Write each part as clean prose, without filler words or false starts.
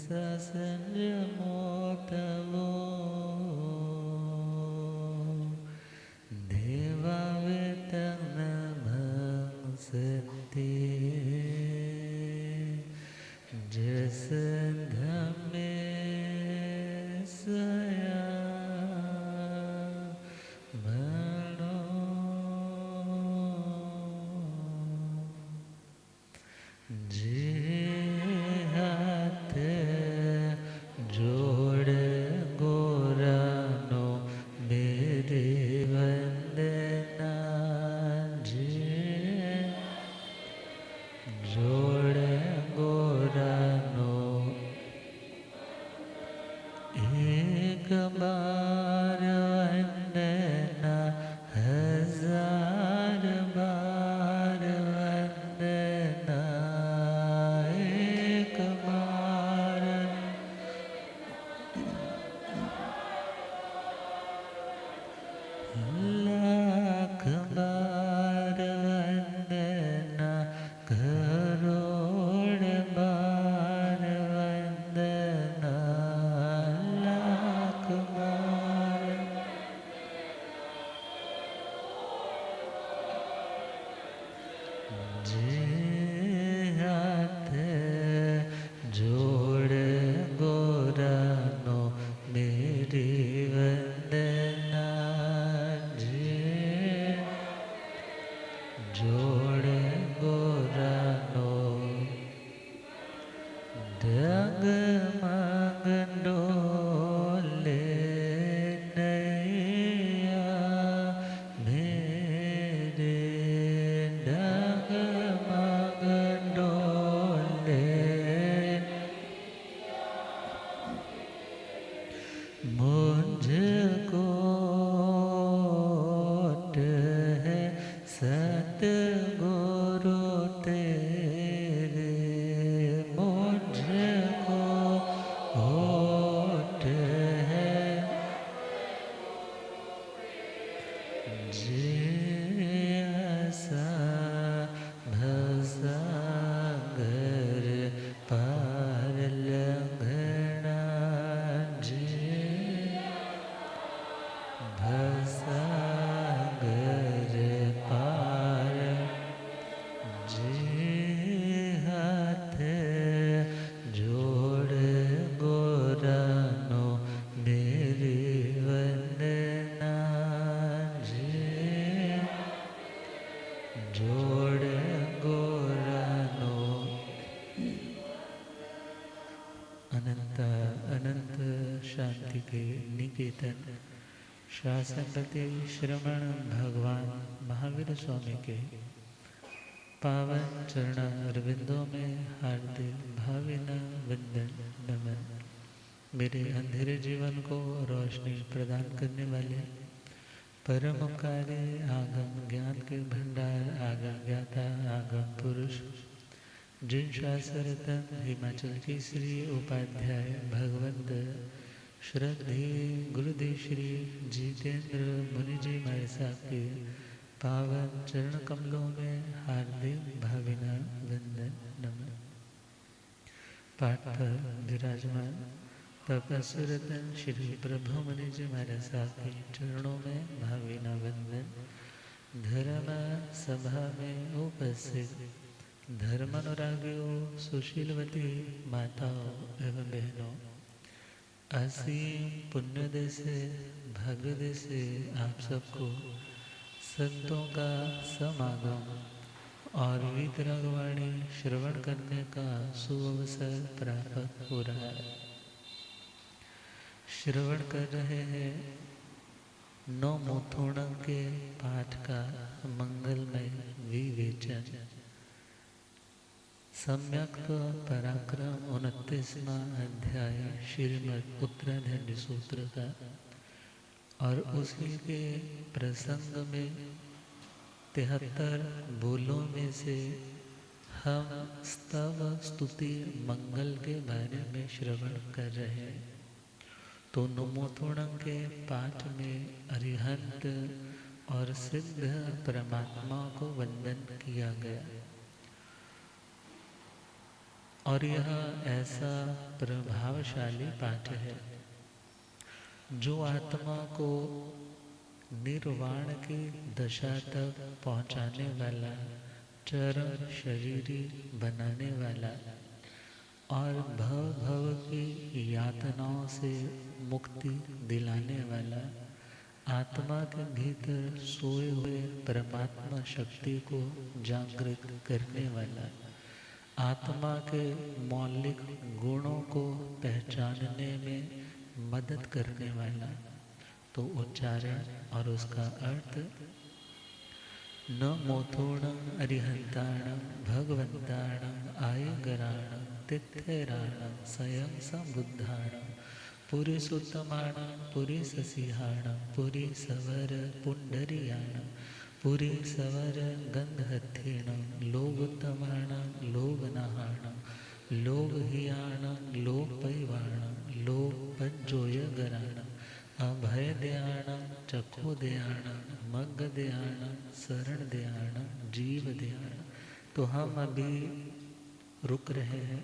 ससंजमो तवो देवावेतं नमः सत्ते जसधमे सया मनो जे हाथ जोड़ गोरानो मेरे वंदना जे जोड़ गोरानो एक बार वंदना हजार बार वंदना एक बार लाख बार वंदना करोड़ बार वंदना लाख बार जे हाथ जोड़ गोरानो मेरी वंदना जे जोड़ गोरानो डगमग डोले नैया मेरे डगमग डोले मुझको है सतगुरु तेरे मुझको होठ है जे आसा भसागर पार लंघना जे भसागर पार जे हाथ जोड़ गोरानो मेरी वंदना जे जोड़ गोरानो अनंत अनंत शांति के निकेतन शासनपति श्रवण भगवान महावीर स्वामी के पावन चरण अरविंदों में हार्दिक भावना वंदन नमन। मेरे अंधेरे जीवन को रोशनी प्रदान करने वाले परम उपकारी आगम ज्ञान के भंडार आगम ज्ञाता आगम पुरुष जिन शास्त्ररत्न हिमाचल केसरी उपाध्याय भगवंत श्रद्धे गुरुदेव श्री जितेंद्र मुनि जी महाराज साहब के पावन चरण कमलों में हार्दिक भावना वंदन नमन। पाठ पर विराजमान तपस्विरतन श्री प्रभु मुनि जी महाराज साहब के चरणों में भावना वंदन। धर्म सभा में उपस्थित धर्मानुरागियों सुशीलवती माताओं एवं बहनों, असीम पुण्य से भाग्य से आप सबको संतों का समागम और वीतरागवाणी श्रवण करने का सुअवसर प्राप्त हो रहा है। श्रवण कर रहे हैं नौ मुथुणों के पाठ का मंगलमय विवेचन। सम्यक पराक्रम 29वां अध्याय श्रीमद् उत्तराधर्य सूत्र का, और उसी के प्रसंग में 73 बोलों में से हम स्तव स्तुति मंगल के बारे में श्रवण कर रहे हैं। तो नमोथुणम के पाठ में अरिहंत और सिद्ध परमात्मा को वंदन किया गया, और यह ऐसा प्रभावशाली पाठ है जो आत्मा को निर्वाण की दशा तक पहुंचाने वाला, चरम शरीरी बनाने वाला और भव भव की यातनाओं से मुक्ति दिलाने वाला, आत्मा के भीतर सोए हुए परमात्मा शक्ति को जागृत करने वाला, आत्मा के मौलिक गुणों को पहचानने में मदद करने वाला। तो उच्चारण और उसका अर्थ, न मोथोणम अरिहंताणम भगवंताणम आयगराणम तिथेराणम स्वयं संबुद्धाणम पुरी सुतमाणम पुरी ससिहाणम पुरी सवर पुंडरियाणम पुरी सवर गंधहथेणम लोगोत्तमाणम लोगनाहाणम लोगहियाणम लोपैवाणम लोपज्जोयगराणम अभय दयाणम चको दयाणम मग्ग दयाणम शरण दयाणम जीव दयाणम। तो हम अभी रुक रहे हैं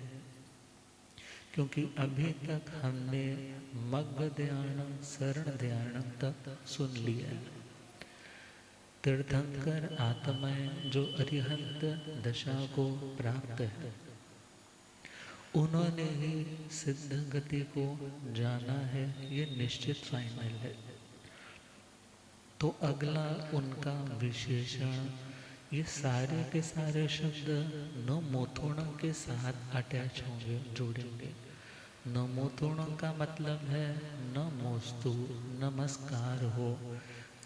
क्योंकि अभी तक हमने मग्ग दयाणम शरण दयाणम तक सुन लिया। तीर्थंकर आत्माएं जो अरिहंत दशा को प्राप्त है, उन्होंने ही सिद्ध गति को जाना है, ये निश्चित फाइनल है। तो अगला उनका विशेषण, ये सारे के सारे शब्द न मोथोणम के साथ अटैच होंगे, जुड़ेंगे। न मोथोणम का मतलब है न मोस्तु, नमस्कार हो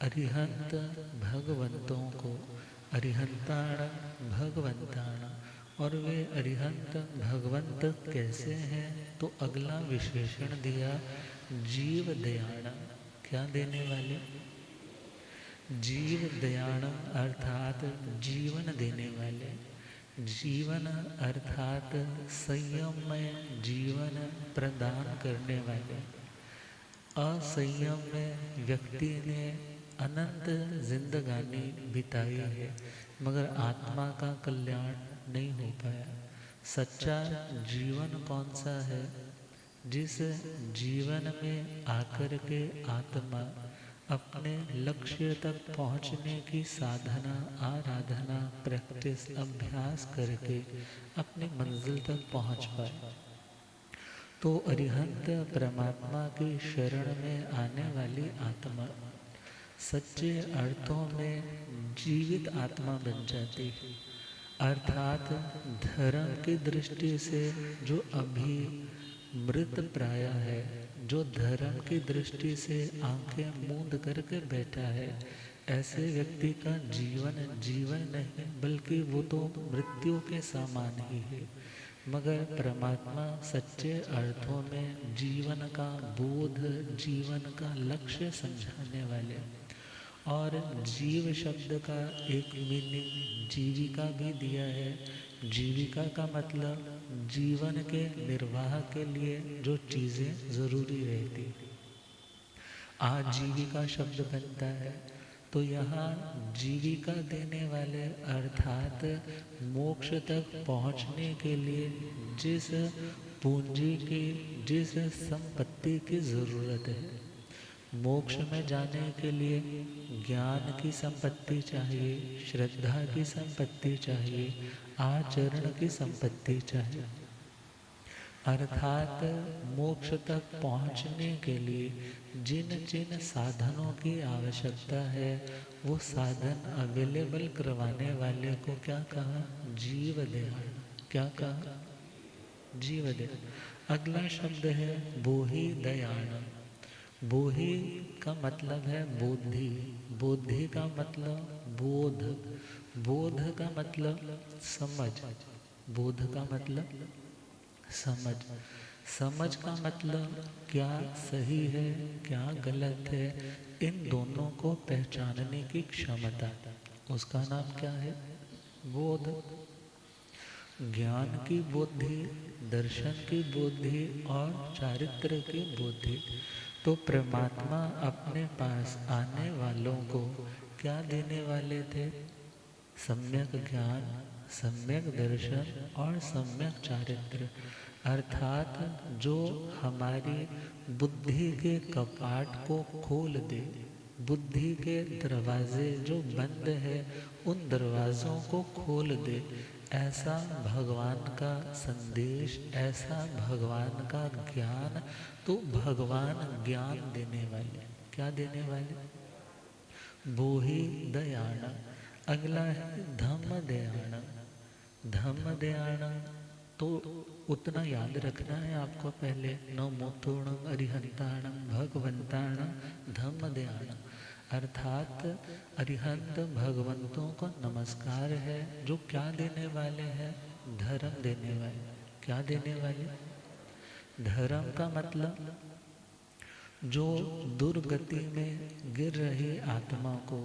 अरिहंत भगवंतों को, अरिहंताण भगवंताण। और वे अरिहंत भगवंत कैसे हैं? तो अगला विशेषण दिया जीव दयाण। क्या देने वाले? जीव दयाण अर्थात जीवन देने वाले। जीवन अर्थात संयममय जीवन प्रदान करने वाले। असंयम में व्यक्ति ने अनंत जिंदगानी बिताई है मगर आत्मा का कल्याण नहीं हो पाया। सच्चा जीवन कौन सा है? जिस जीवन में आकर के आत्मा अपने लक्ष्य तक पहुंचने की साधना, आराधना, प्रैक्टिस, अभ्यास करके अपनी मंजिल तक पहुंच पाए। तो अरिहंत परमात्मा की शरण में आने वाली आत्मा सच्चे अर्थों में जीवित आत्मा बन जाती है। अर्थात धर्म की दृष्टि से जो अभी मृत प्राय है, जो धर्म की दृष्टि से आंखें मूंद करके बैठा है, ऐसे व्यक्ति का जीवन जीवन नहीं बल्कि वो तो मृत्यु के समान ही है। मगर परमात्मा सच्चे अर्थों में जीवन का बोध, जीवन का लक्ष्य समझाने वाले। और जीव शब्द का एक मीनिंग जीविका भी दिया है। जीविका का मतलब जीवन के निर्वाह के लिए जो चीज़ें ज़रूरी रहती, आजीविका शब्द बनता है। तो यहाँ जीविका देने वाले अर्थात मोक्ष तक पहुँचने के लिए जिस पूंजी की, जिस संपत्ति की ज़रूरत है, मोक्ष में जाने के लिए ज्ञान की संपत्ति चाहिए, श्रद्धा की संपत्ति चाहिए, आचरण की संपत्ति चाहिए। अर्थात मोक्ष तक पहुंचने के लिए जिन जिन साधनों की आवश्यकता है वो साधन अवेलेबल करवाने वाले को क्या कहा? जीव दयाण। क्या कहा? जीव दयाण। अगला शब्द है बोहि दयाण। बोहि का मतलब है बोधि। बोधि का मतलब बोध। बोध का मतलब समझ। बोध का मतलब समझ। समझ का मतलब क्या सही है, क्या गलत है, इन दोनों को पहचानने की क्षमता, उसका नाम क्या है? बोध। ज्ञान की बुद्धि, दर्शन की बुद्धि और चारित्र की बुद्धि। तो परमात्मा अपने पास आने वालों को क्या देने वाले थे? सम्यक ज्ञान, सम्यक दर्शन और सम्यक चारित्र, अर्थात जो हमारी बुद्धि के कपाट को खोल दे, बुद्धि के दरवाजे जो बंद है उन दरवाज़ों को खोल दे, ऐसा भगवान का संदेश, ऐसा भगवान का ज्ञान। तो भगवान ज्ञान देने वाले, क्या देने वाले? वो ही दयाण। अगला है धम्म दयाण। धम्म दयाण तो उतना याद रखना है आपको पहले, न मोथोणम अरिहंताणम भगवंताणम धम्म दयाण, अर्थात अरिहंत भगवंतों को नमस्कार है जो क्या देने वाले हैं? धर्म देने वाले। क्या देने वाले? धर्म का मतलब जो दुर्गति में गिर रही आत्मा को,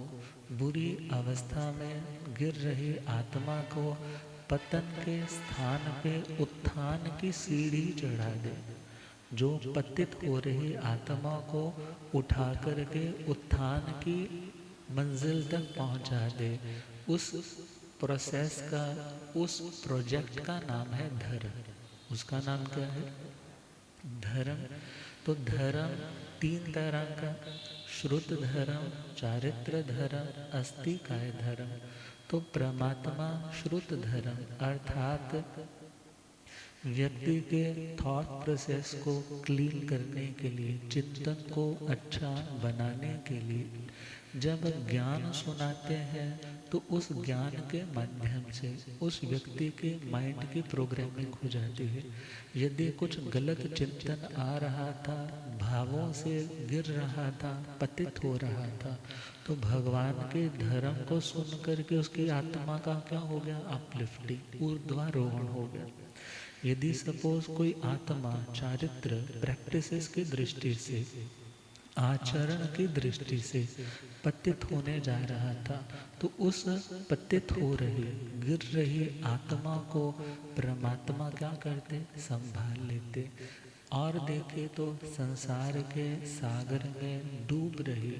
बुरी अवस्था में गिर रही आत्मा को पतन के स्थान पे उत्थान की सीढ़ी चढ़ा दे, जो पतित हो रही आत्मा को उठा करके उत्थान की मंजिल तक पहुंचा दे, उस प्रोसेस का, उस प्रोजेक्ट का नाम है धर्म। उसका नाम क्या है? धर्म। तो धर्म तीन तरह का, श्रुत धर्म, चारित्र धर्म, अस्तिकाय धर्म। तो परमात्मा श्रुत धर्म अर्थात व्यक्ति के थॉट प्रोसेस को क्लीन करने के लिए, चिंतन को अच्छा बनाने के लिए जब ज्ञान सुनाते हैं तो उस ज्ञान के माध्यम से उस व्यक्ति के माइंड की प्रोग्रामिंग हो जाती है। यदि कुछ गलत चिंतन आ रहा था, भावों से गिर रहा था, पतित हो रहा था, तो भगवान के धर्म को सुन करके उसकी आत्मा का क्या हो गया? अपलिफ्टिंग, ऊर्ध्वारोहण हो गया। यदि सपोज कोई आत्मा चारित्र प्रैक्टिसेस की दृष्टि से, आचरण की दृष्टि से पतित होने जा रहा था, तो उस पतित हो रही, गिर रही आत्मा को परमात्मा क्या करते? संभाल लेते। और देखे तो संसार के सागर में डूब रही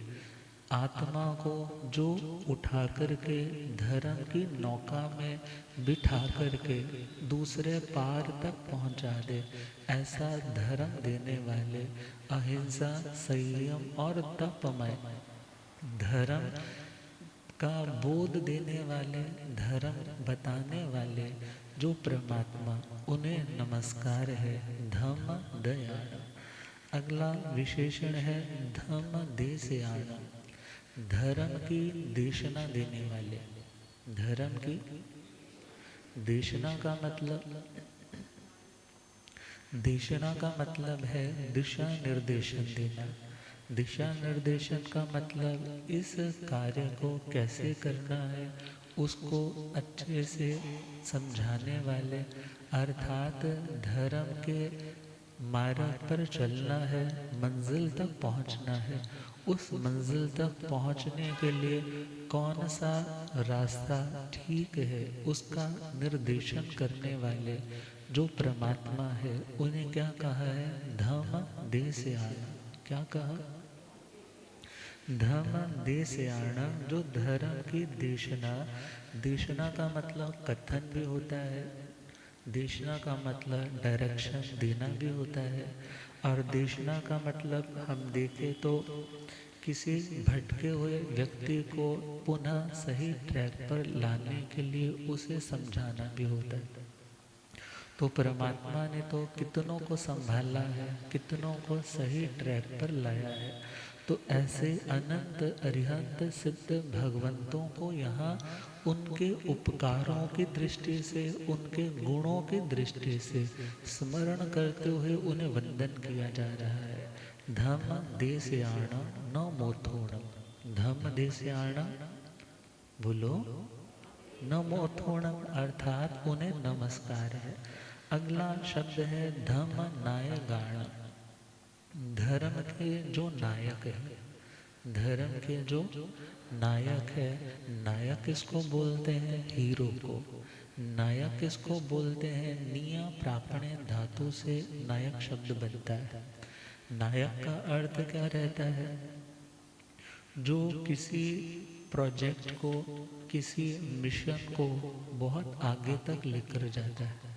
आत्मा को जो उठा करके धर्म की नौका में बिठा करके दूसरे पार तक पहुंचा दे, ऐसा धर्म देने वाले, अहिंसा, संयम और तपमय धर्म का बोध देने वाले, धर्म बताने वाले जो परमात्मा, उन्हें नमस्कार है। धम्म दयाण। अगला विशेषण है धम्म देशयाण, धर्म की देशना देने वाले। धर्म की देशना का मतलब, देशना का मतलब है दिशा निर्देशन देना। दिशा निर्देशन का मतलब इस कार्य को कैसे करना है उसको अच्छे से समझाने वाले, अर्थात धर्म के मार्ग पर चलना है, मंजिल तक पहुंचना है। उस मंजिल तक पहुंचने के लिए कौन सा रास्ता ठीक है उसका निर्देशन करने वाले जो परमात्मा है, उन्हें क्या कहा है? धम्म देशयाण। क्या कहा? धम्म देशयाण, जो धर्म की देशना। देशना का मतलब कथन भी होता है, देशना का मतलब डायरेक्शन देना भी होता है, और देशना का मतलब हम देखें तो किसी भटके हुए व्यक्ति को पुनः सही ट्रैक पर लाने के लिए उसे समझाना भी होता है। तो परमात्मा ने तो कितनों को संभाला है, कितनों को सही ट्रैक पर लाया है। तो ऐसे अनंत अरिहंत सिद्ध भगवंतों को यहाँ उनके उपकारों की दृष्टि से, उनके गुणों की दृष्टि से स्मरण करते हुए उन्हें वंदन किया जा रहा है। धम्म देशयाण न मोथोणम। धम्म देशयाण बोलो, न मोथोणम अर्थात उन्हें नमस्कार है। अगला शब्द है धम्म नायगाण, धर्म के जो नायक है, धर्म के जो नायक है। नायक किसको बोलते हैं? हीरो को। नायक किसको बोलते हैं? निया प्रापणे धातु से नायक शब्द बनता है। नायक का अर्थ क्या रहता है? जो किसी प्रोजेक्ट को, किसी मिशन को बहुत आगे तक लेकर जाता है।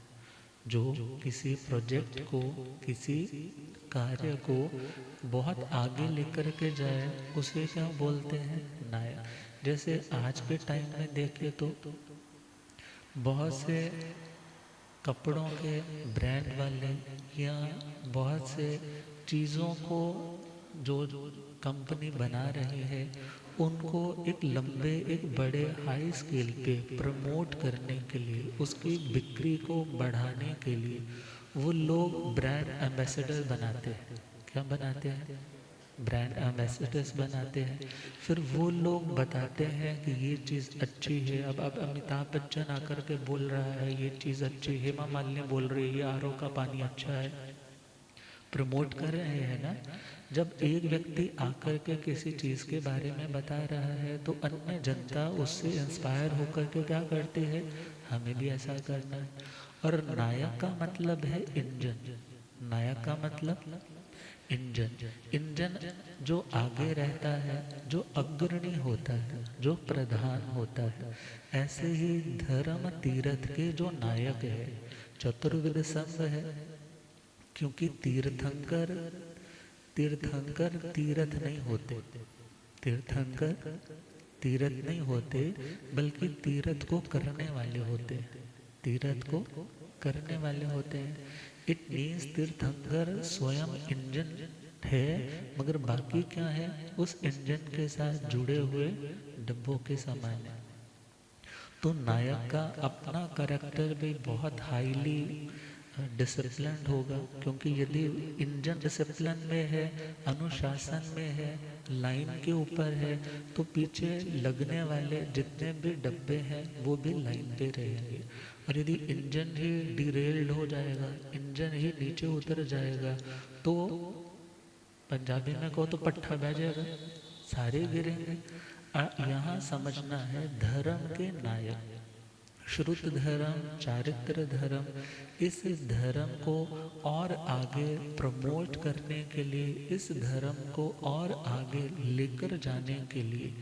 जो किसी प्रोजेक्ट को, किसी कार्य को बहुत आगे लेकर के जाए, उसे क्या बोलते हैं? नायक। जैसे आज के टाइम में देखें तो बहुत से कपड़ों के ब्रांड वाले या बहुत से चीज़ों को जो कंपनी बना रही है, उनको एक लंबे, एक बड़े हाई स्केल पे प्रमोट करने के लिए, उसकी बिक्री को बढ़ाने के लिए वो लोग ब्रांड एम्बेसडर बनाते हैं। क्या बनाते हैं? ब्रांड एम्बेसडर्स बनाते हैं। फिर वो लोग बताते हैं कि ये चीज़ अच्छी है। अब अमिताभ बच्चन आकर के बोल रहा है ये चीज़ अच्छी है, हेमा मालिनी बोल रही है ये आरओ का पानी अच्छा है, प्रमोट कर रहे हैं ना। जब एक व्यक्ति आकर के किसी चीज़ के बारे में बता रहा है तो अन्य जनता उससे इंस्पायर होकर के क्या करती है? हमें भी ऐसा करना है। और नायक का मतलब है इंजन। नायक का मतलब इंजन। इंजन जो आगे रहता है, जो अग्रणी होता है, जो प्रधान होता है। ऐसे ही धर्म तीर्थ के जो नायक है, चतुर्विध संघ है। क्योंकि तीर्थंकर तीर्थंकर तीर्थ नहीं होते, तीर्थंकर तीर्थ नहीं होते, बल्कि तीर्थ को करने वाले होते हैं। तीर्थ को करने वाले होते हैं। इट मीन्स तीर्थंकर स्वयं इंजन है, मगर बाकी क्या है? उस इंजन के साथ जुड़े हुए डब्बों के समान है। तो नायक का अपना कैरेक्टर भी बहुत हाईली डिसिप्लिन्ड होगा। क्योंकि यदि इंजन डिसिप्लिन में है, अनुशासन में है, लाइन के ऊपर है, तो पीछे लगने वाले जितने भी डब्बे हैं वो भी लाइन पे रहेंगे। और यदि इंजन ही डिरेल्ड हो जाएगा, इंजन ही नीचे उतर जाएगा, तो पंजाबी में कहो तो पट्ठा बह जाएगा, सारे गिरेंगे। यहाँ समझना है धर्म के नायक, श्रुत धर्म, चारित्र धर्म, इस धर्म को और आगे प्रमोट करने के लिए, इस धर्म को और आगे लेकर जाने के लिए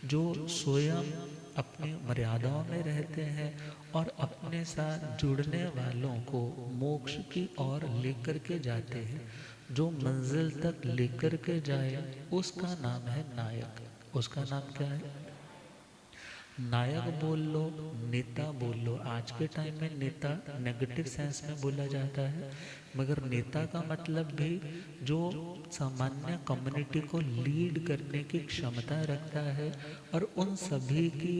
जो स्वयं अपनी मर्यादाओं में रहते हैं और अपने साथ जुड़ने वालों को मोक्ष की ओर लेकर के जाते हैं, जो मंजिल तक लेकर के जाए, उसका नाम है नायक। उसका नाम क्या है? नायक बोल लो, नेता बोल लो। आज के टाइम में नेता नेगेटिव सेंस में बोला जाता है, मगर नेता का मतलब भी जो सामान्य कम्युनिटी को लीड करने की क्षमता रखता है और उन सभी की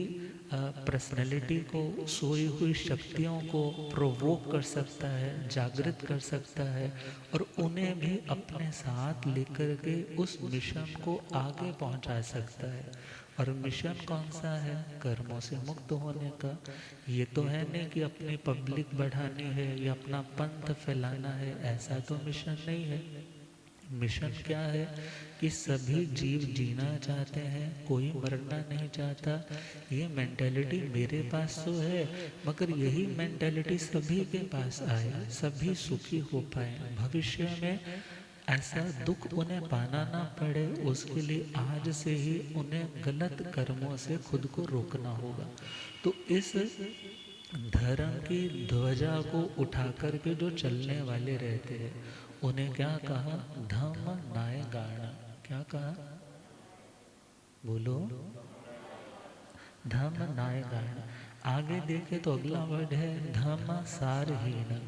पर्सनैलिटी को, सोई हुई शक्तियों को प्रोवोक कर सकता है, जागृत कर सकता है और उन्हें भी अपने साथ लेकर के उस मिशन को आगे पहुंचा सकता है। और मिशन कौन सा है? कर्मों से मुक्त होने का। ये तो है नहीं कि अपनी पब्लिक बढ़ानी है या अपना पंथ फैलाना है, ऐसा तो मिशन नहीं है। मिशन क्या है कि सभी जीव जीना चाहते हैं, कोई मरना नहीं चाहता। ये मेंटेलिटी मेरे पास तो है, मगर यही मेंटेलिटी सभी के पास आए, सभी सुखी हो पाए, भविष्य में ऐसा दुख उन्हें पाना ना पड़े, उसके लिए आज से ही उन्हें गलत कर्मों से खुद को रोकना होगा। तो इस धर्म की ध्वजा को उठा करके जो चलने वाले रहते हैं, उन्हें क्या कहा? धम्म नाय गाणा। क्या कहा? बोलो। धम्म नाय गाणा। आगे देखे तो अगला वर्ड है धम्म सारहीन।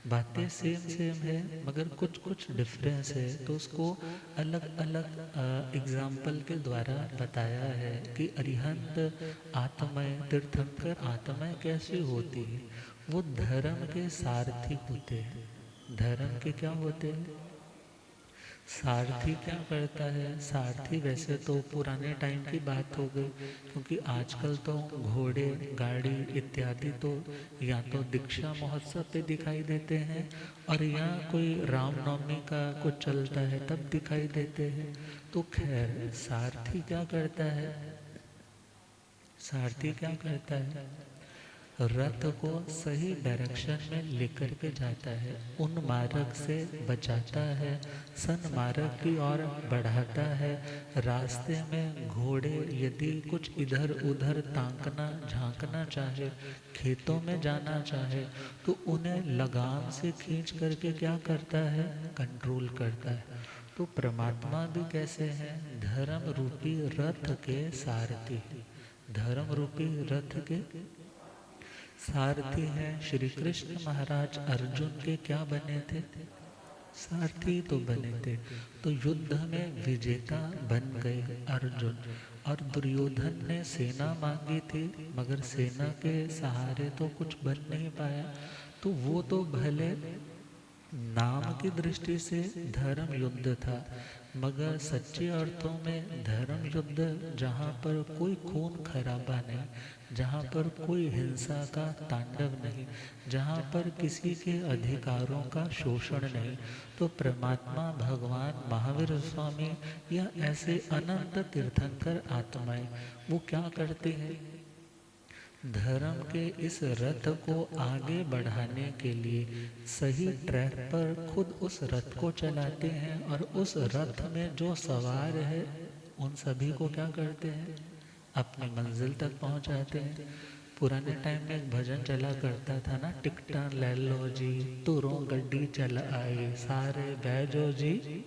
बातें सेम सेम है, मगर कुछ कुछ डिफरेंस है, तो उसको अलग अलग एग्जाम्पल के द्वारा बताया है कि अरिहंत आत्मय, तीर्थंकर आत्मय कैसे होती है? वो धर्म के सारथी होते हैं। धर्म के क्या होते हैं? सारथी क्या करता है? सारथी वैसे तो पुराने टाइम की बात हो गई, क्योंकि आजकल तो घोड़े, गाड़ी इत्यादि तो या तो दीक्षा महोत्सव पे दिखाई देते हैं और या कोई रामनवमी का कुछ चलता है तब दिखाई देते हैं। तो खैर, सारथी क्या करता है? सारथी क्या करता है? रथ को सही डायरेक्शन में लेकर के जाता है, उन मार्ग से बचाता है, सन्मार्ग की ओर बढ़ाता है। रास्ते में घोड़े यदि कुछ इधर उधर ताकना झांकना चाहे, खेतों में जाना चाहे, तो उन्हें लगाम से खींच करके क्या करता है, कंट्रोल करता है। तो परमात्मा भी कैसे हैं, धर्म रूपी रथ के सारथी। धर्म रूपी रथ के सारथी हैं। श्री कृष्ण महाराज अर्जुन के क्या बने थे, सारथी तो बने थे। तो युद्ध में विजेता बन गए अर्जुन। और दुर्योधन ने सेना मांगी थी, मगर सेना के सहारे तो कुछ बन नहीं पाया। तो वो तो भले नाम की दृष्टि से धर्म युद्ध था, मगर सच्चे अर्थों में धर्म युद्ध जहाँ पर कोई खून खराबा नहीं, जहाँ पर कोई हिंसा का तांडव नहीं, जहाँ पर किसी के अधिकारों का शोषण नहीं, तो परमात्मा भगवान महावीर स्वामी या ऐसे अनंत तीर्थंकर आत्माएं वो क्या करते हैं, धर्म के इस रथ को आगे बढ़ाने के लिए सही ट्रैक पर खुद उस रथ को चलाते हैं, और उस रथ में जो सवार है उन सभी को क्या करते हैं, अपनी मंजिल तक पहुंचाते हैं। पुराने टाइम में एक भजन चला करता था ना, टिकटा ले लो जी तुरों गड्डी चला आई, सारे बैजो जी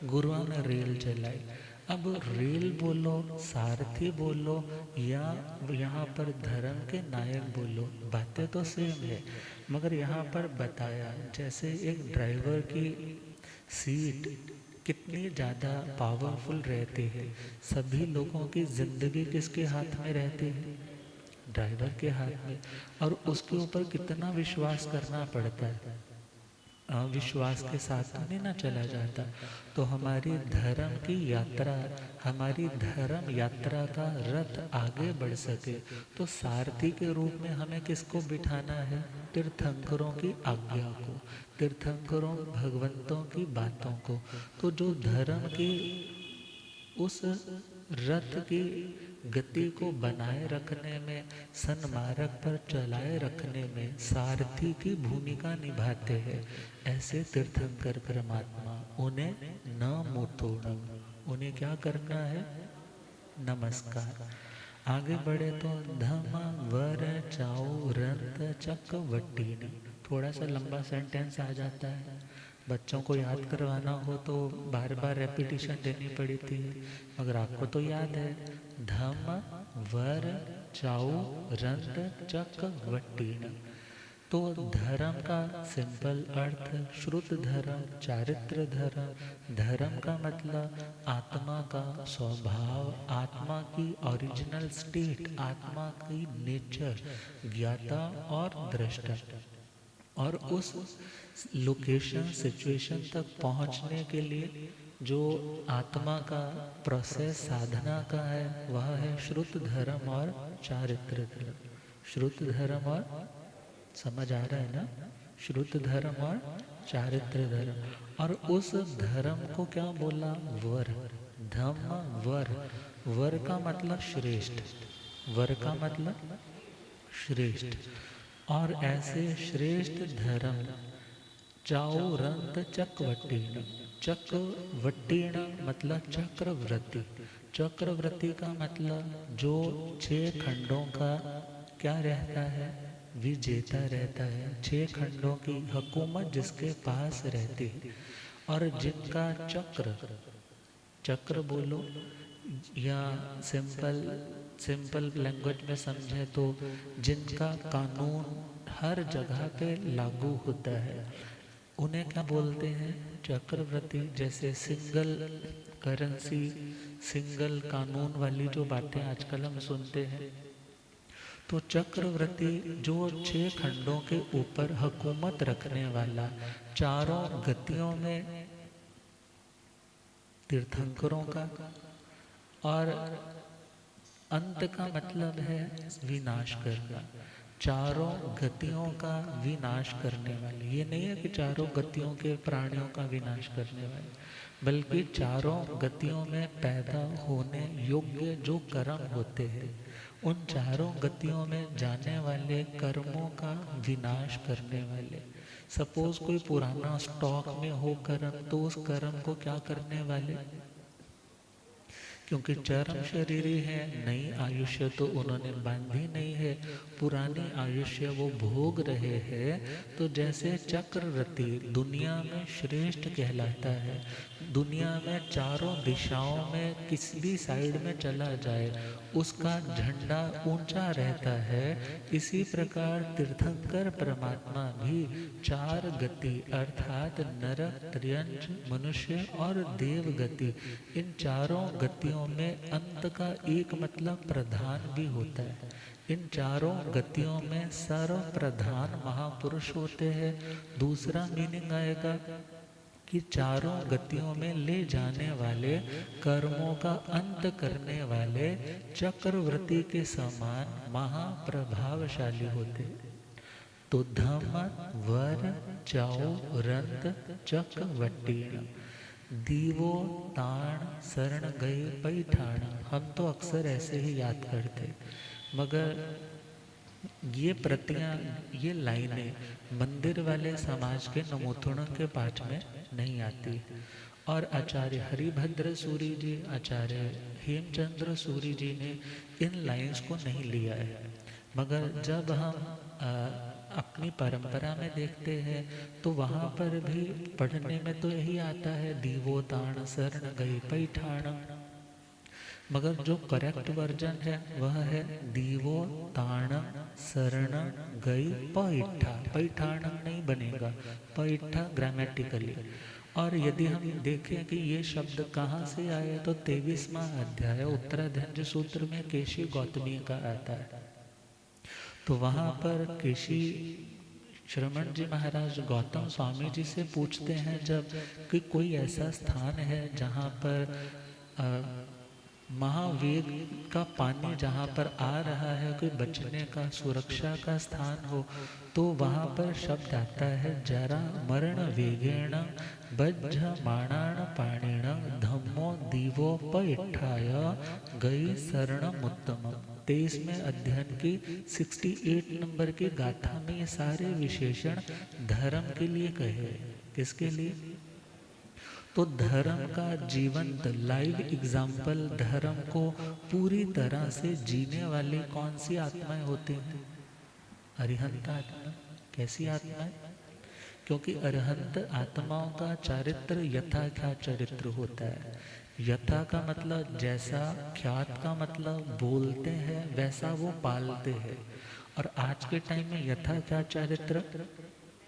गुरुओं ने रेल चलाई। अब रेल बोलो, सारथी बोलो, या यहाँ पर धर्म के नायक बोलो, बातें तो सेम है, मगर यहाँ पर बताया जैसे एक ड्राइवर की सीट कितनी ज़्यादा पावरफुल रहती है। सभी लोगों की ज़िंदगी किसके हाथ में रहती है, ड्राइवर के हाथ में। और उसके ऊपर कितना विश्वास करना पड़ता है, अविश्वास के साथ तो नहीं ना चला जाता। तो हमारी धर्म की यात्रा, हमारी धर्म यात्रा का रथ आगे बढ़ सके, तो सारथी के रूप में हमें किसको बिठाना है, तीर्थंकरों की आज्ञा को, तीर्थंकरों भगवंतों की बातों को। तो जो धर्म की उस रथ की गति को बनाए रखने में, सन्मार्ग पर चलाए रखने में सारथी की भूमिका निभाते हैं, ऐसे तीर्थंकर परमात्मा, उन्हें न मोतोड़म, उन्हें क्या करना है, नमस्कार। आगे बढ़े तो धम वर चाऊ रंत चक वट्टीन, थोड़ा सा लंबा सेंटेंस आ जाता है, बच्चों को याद करवाना हो तो बार बार रेपिटेशन देनी पड़ी थी, मगर आपको तो याद है, धम वर चाऊ रंत चक वट्टीन। तो धर्म का सिंपल अर्थ श्रुत धर्म, चारित्र धर्म। धर्म का मतलब आत्मा का स्वभाव, आत्मा की ओरिजिनल स्टेट, आत्मा की नेचर, ज्ञाता और दृष्टा। और उस लोकेशन सिचुएशन तक पहुंचने के लिए जो आत्मा का प्रोसेस साधना का है, वह है श्रुत धर्म और चारित्र धर्म। श्रुत धर्म और, समझ आ रहा है ना, श्रुत धर्म और चारित्र धर्म। और उस धर्म को क्या बोला, वर, धम्म वर। वर का मतलब श्रेष्ठ, वर का मतलब श्रेष्ठ। और ऐसे श्रेष्ठ धर्म चाओ रंत चक्रवट्टीण, चक्रवट्टीण मतलब चक्रवर्ती। चक्रवर्ती का मतलब जो 6 खंडों का क्या रहता है, विजेता रहता है। 6 खंडों की हुकूमत जिसके पास रहती है, और जिनका चक्र, चक्र बोलो या सिंपल लैंग्वेज में समझे तो जिनका कानून हर जगह पे लागू होता है, उन्हें क्या बोलते हैं, चक्रवर्ती। जैसे सिंगल करेंसी, सिंगल कानून वाली जो बातें आजकल हम सुनते हैं, तो चक्रवर्ती जो 6 खंडों के ऊपर हुकूमत रखने वाला, चारों गतियों में तीर्थंकरों का, और अंत का मतलब है विनाश करना, चारों गतियों का विनाश करने वाले। ये नहीं है कि चारों गतियों के प्राणियों का विनाश करने वाले, बल्कि चारों गतियों में पैदा होने योग्य जो कर्म होते हैं उन चारों गतियों में जाने वाले कर्मों का विनाश करने वाले। सपोज कोई पुराना स्टॉक में हो कर्म, तो उस कर्म को क्या करने वाले, क्योंकि चरम शरीरी है, नई आयुष्य तो उन्होंने बांधी नहीं है, पुरानी आयुष्य वो भोग रहे हैं। तो जैसे चक्रवर्ती दुनिया में श्रेष्ठ कहलाता है, दुनिया में चारों दिशाओं में किसी भी साइड में चला जाए उसका झंडा ऊंचा रहता है, इसी प्रकार तीर्थंकर परमात्मा भी चार गति अर्थात नरक, त्रियंच, मनुष्य और देव गति, इन चारों गतियों में अंत का एक मतलब प्रधान भी होता है। इन चारों गतियों में सर्व प्रधान महापुरुष होते हैं। दूसरा मीनिंग आएगा कि चारों गतियों में ले जाने वाले, कर्मों का अंत करने वाले चक्रवर्ती के समान महाप्रभावशाली होते। तो धम वर चाओ रंत चक्रवट्टीण दीवो ताण शरण गए पैठाण। हम तो अक्सर ऐसे ही याद करते, मगर ये प्रतियां, ये लाइनें मंदिर वाले समाज के नमोथुणों के पाठ में नहीं आती। और आचार्य हरिभद्र सूरी जी, आचार्य हेमचंद्र सूरी जी ने इन लाइन्स को नहीं लिया है। मगर जब हम अपनी परंपरा में देखते हैं तो वहाँ पर भी पढ़ने में तो यही आता है, दीवो ताण शरण गई पैठाण। मगर जो करेक्ट वर्जन है वह है दीवो ताण शरण गई पैठा। पैठाण नहीं बनेगा, पैठा ग्रामेटिकली। और यदि हम देखें कि ये शब्द कहाँ से आए, तो 23वां अध्याय उत्तराधंज सूत्र में केशी गौतमी का आता है। तो वहाँ पर केशी श्रमण जी महाराज गौतम स्वामी जी से पूछते हैं जब, कि कोई ऐसा स्थान है जहाँ पर महावेग का पानी जहाँ पर आ रहा है, कोई बचने का, सुरक्षा का स्थान हो, तो वहाँ पर शब्द आता है जरा मरण वेगेण बज्झमाणान पाणिण धम्मो दीवो पैठाय गई शरणम उत्तमम। 23वें अध्ययन की 68 नंबर की गाथा में ये सारे विशेषण धर्म के लिए कहे। किसके लिए? तो धर्म का जीवंत लाइव एग्जाम्पल, धर्म को पूरी तरह से जीने वाली कौन सी आत्माएं होती हैं? अरिहंत आत्मा। कैसी आत्माएं? क्योंकि अरिहंत आत्माओं का चरित्र यथा क्या चरित्र होता है। यथा का मतलब जैसा, ख्यात का मतलब बोलते हैं वैसा वो पालते हैं। और आज के टाइम में यथा क्या चरित्र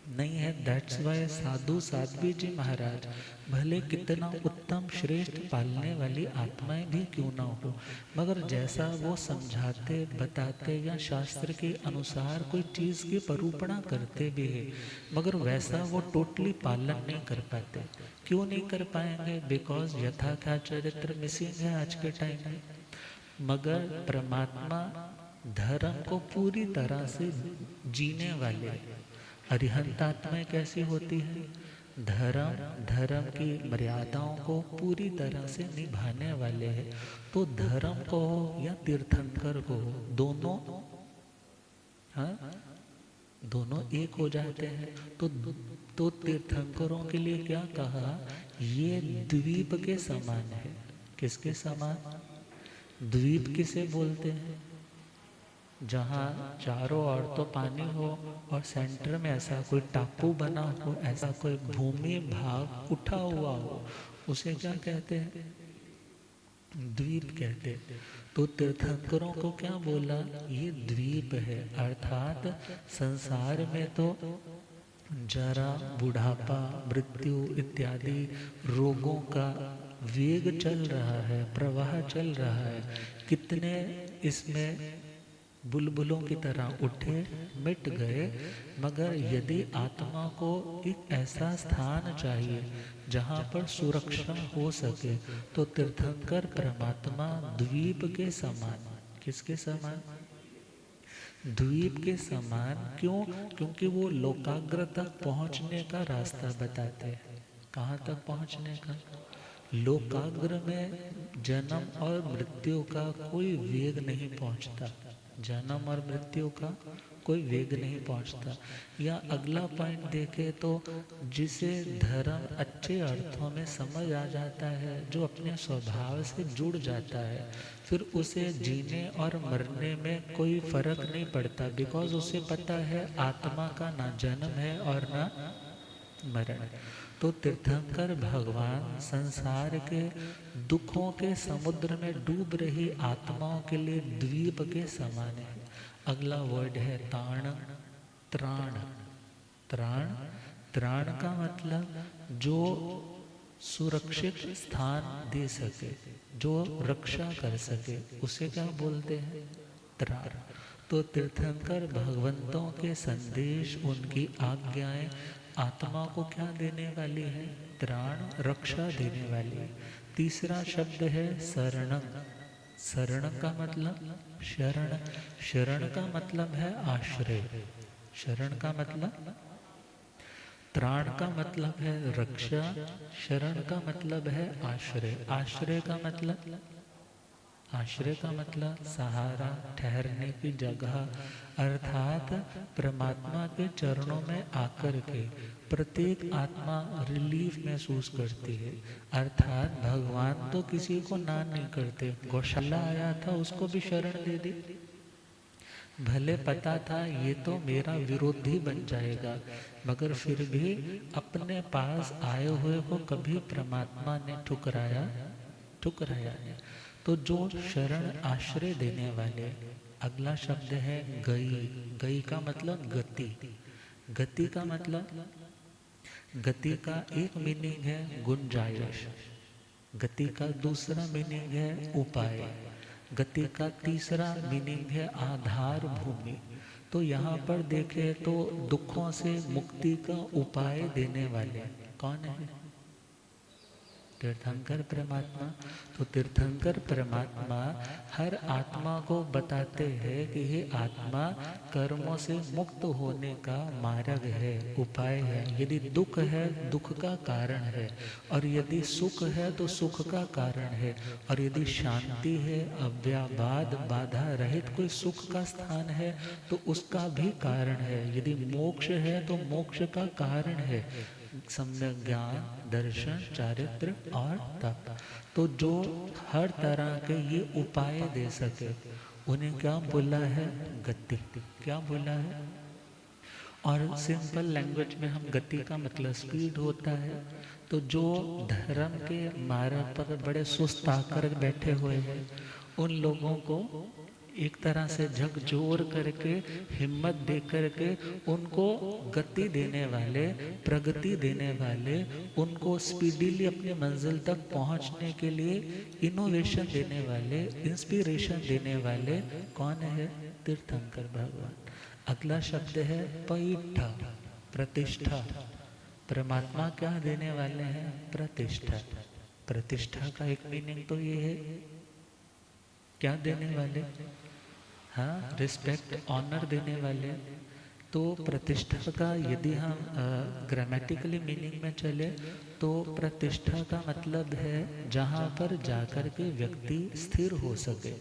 नहीं है। दैट्स वाई साधु साध्वी जी महाराज भले कितना उत्तम श्रेष्ठ पालने वाली आत्माएं भी क्यों ना हो, मगर जैसा वो समझाते बताते या शास्त्र के अनुसार कोई चीज की परूपणा करते भी है, मगर वैसा वो टोटली पालन नहीं कर पाते। क्यों नहीं कर पाएंगे? बिकॉज यथा क्या चरित्र मिसिंग है आज के टाइम में। मगर परमात्मा धर्म को पूरी तरह से जीने वाले अरिहंत आत्माएं कैसी होती है? धर्म की मर्यादाओं को पूरी तरह से निभाने वाले हैं। तो धर्म को हो या तीर्थंकर को हो, दोनों दोनों एक हो जाते हैं। तो तीर्थंकरों के लिए क्या कहा? ये द्वीप के समान है। किसके समान? द्वीप किसे बोलते हैं? जहाँ चारों ओर तो पानी हो और सेंटर में ऐसा कोई टापू बना हो, ऐसा कोई भूमि भाग उठा हुआ हो, उसे क्या कहते हैं? द्वीप कहते हैं। तो तीर्थंकरों को क्या बोला? ये द्वीप है। अर्थात संसार में तो जरा, बुढ़ापा, मृत्यु इत्यादि रोगों का वेग चल रहा है, प्रवाह चल रहा है। कितने इसमें बुलबुलों की तरह उठे, मिट गए। मगर यदि आत्मा को एक ऐसा स्थान चाहिए जहाँ पर सुरक्षा हो सके, तो तीर्थंकर परमात्मा द्वीप के समान। किसके समान? द्वीप के समान। क्यों? क्योंकि वो लोकाग्र तक पहुँचने का रास्ता बताते हैं। कहाँ तक पहुँचने का? लोकाग्र में जन्म और मृत्यु का कोई वेग नहीं पहुँचता। जन्म और मृत्यु का कोई वेग नहीं पहुंचता। या अगला पॉइंट देखे तो जिसे धर्म अच्छे अर्थों में समझ आ जाता है, जो अपने स्वभाव से जुड़ जाता है, फिर उसे जीने और मरने में कोई फर्क नहीं पड़ता, बिकॉज उसे पता है आत्मा का ना जन्म है और ना मरण। तो तीर्थंकर भगवान संसार के दुखों के समुद्र में डूब रही आत्माओं के लिए द्वीप के समान है। अगला वर्ड है ताण, त्राण। त्राण, त्राण का मतलब जो सुरक्षित स्थान दे सके, जो रक्षा कर सके, उसे क्या बोलते हैं? त्राण। तो तीर्थंकर भगवंतों के संदेश, उनकी आज्ञाएं आत्मा को क्या देने वाली है? त्राण, रक्षा देने वाली है। तीसरा शब्द है शरण। शरण का मतलब शरण। शरण का मतलब है आश्रय। शरण का मतलब, त्राण का मतलब है रक्षा, शरण का मतलब है आश्रय। आश्रय का मतलब, आश्रय का मतलब सहारा, ठहरने की जगह, अर्थात परमात्मा के चरणों में आकर के प्रत्येक आत्मा रिलीफ महसूस करती है। अर्थात भगवान तो किसी को ना नहीं करते। गौशाला आया था, उसको भी शरण दे दी। भले पता था ये तो मेरा विरोधी बन जाएगा, मगर फिर भी अपने पास आए हुए को कभी परमात्मा ने ठुकराया? ठुकराया नहीं। तो जो शरण आश्रय देने वाले। अगला शब्द है गई। गई का मतलब गति। गति का मतलब, गति का एक मीनिंग है गुंजाइश, गति का दूसरा मीनिंग है उपाय, गति का तीसरा मीनिंग है आधार भूमि। तो यहाँ पर देखें तो दुखों से मुक्ति का उपाय देने वाले कौन है? तीर्थंकर परमात्मा। तो तीर्थंकर परमात्मा हर आत्मा को बताते हैं कि ये आत्मा कर्मों से मुक्त होने का मार्ग है, उपाय है। यदि दुख है, दुख का कारण है, और यदि सुख है तो सुख का कारण है, और यदि शांति है, अव्याबाद बाधा रहित कोई सुख का स्थान है तो उसका भी कारण है। यदि मोक्ष है तो मोक्ष का कारण है, सम्यक ज्ञान, दर्शन, चारित्र और तप। तो जो हर तरह के ये उपाय दे सके, उन्हें क्या बोला है? गति। क्या बोला है? और सिंपल लैंग्वेज में हम गति का मतलब स्पीड होता है। तो जो धर्म के मार्ग पर बड़े सुस्त आकर बैठे हुए हैं, उन लोगों को एक तरह से झकझोर करके, हिम्मत दे करके, उनको गति देने वाले, प्रगति देने वाले, उनको स्पीडीली अपनी मंजिल तक पहुंचने के लिए इनोवेशन देने वाले, इंस्पिरेशन देने वाले कौन है? तीर्थंकर भगवान। अगला शब्द है पैठा, प्रतिष्ठा। परमात्मा क्या देने वाले हैं? प्रतिष्ठा। प्रतिष्ठा का एक मीनिंग तो ये है, क्या देने वाले? हाँ, रिस्पेक्ट, ऑनर देने वाले। तो प्रतिष्ठा का यदि हम ग्रामेटिकली मीनिंग में चले तो प्रतिष्ठा का मतलब है जहाँ पर जाकर के व्यक्ति स्थिर हो सके।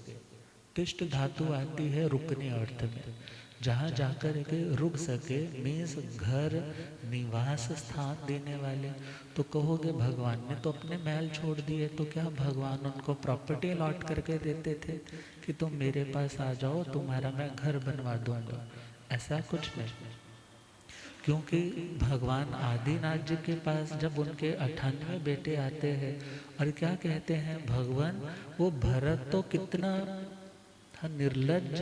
तिष्ठ धातु आती है रुकने अर्थ में, जहाँ जाकर के रुक सके, मीन्स घर, निवास स्थान देने वाले। तो कहोगे भगवान ने तो अपने महल छोड़ दिए, तो क्या भगवान उनको प्रॉपर्टी अलॉट करके देते थे कि तुम मेरे पास आ जाओ, तुम्हारा मैं घर बनवा दूंगा? ऐसा कुछ नहीं, क्योंकि भगवान आदिनाथ जी के पास जब उनके 98 बेटे आते हैं और क्या कहते हैं भगवान, वो भरत तो कितना निर्लज्ज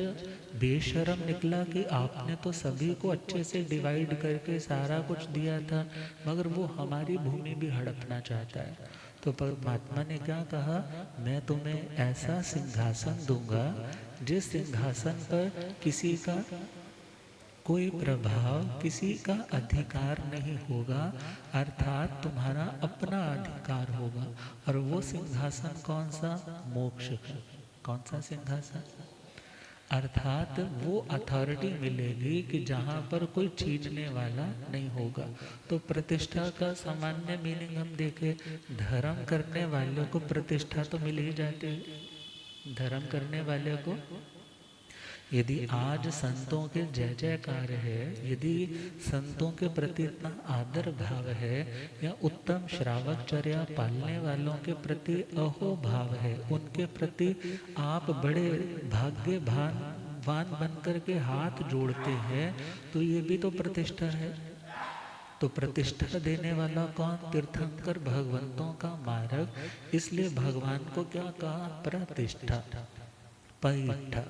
बेशरम निकला कि आपने तो सभी को अच्छे से डिवाइड करके सारा कुछ दिया था, मगर वो हमारी भूमि भी हड़पना चाहता है। तो परमात्मा ने क्या कहा, मैं तुम्हें ऐसा सिंहासन दूंगा जिस सिंहासन पर किसी का कोई प्रभाव, किसी का अधिकार नहीं होगा, अर्थात तुम्हारा अपना अधिकार होगा। और वो सिंहासन कौन सा? मोक्ष का। कौन सा सिंहासन? अर्थात वो अथॉरिटी मिलेगी कि जहाँ पर कोई छीनने वाला नहीं होगा। तो प्रतिष्ठा का सामान्य मीनिंग हम देखें, धर्म करने वालों को प्रतिष्ठा तो मिल ही जाती है। धर्म करने वाले को यदि आज संतों के जय जयकार है, यदि संतों के प्रति इतना आदर भाव है, या उत्तम श्रावकचर्या पालने वालों के प्रति अहो भाव है, उनके प्रति आप बड़े भाग्यवान बन करके हाथ जोड़ते हैं, तो ये भी तो प्रतिष्ठा है। तो प्रतिष्ठा देने वाला कौन? तीर्थंकर भगवंतों का मार्ग। इसलिए भगवान को क्या कहा? प्रतिष्ठा, पैठा।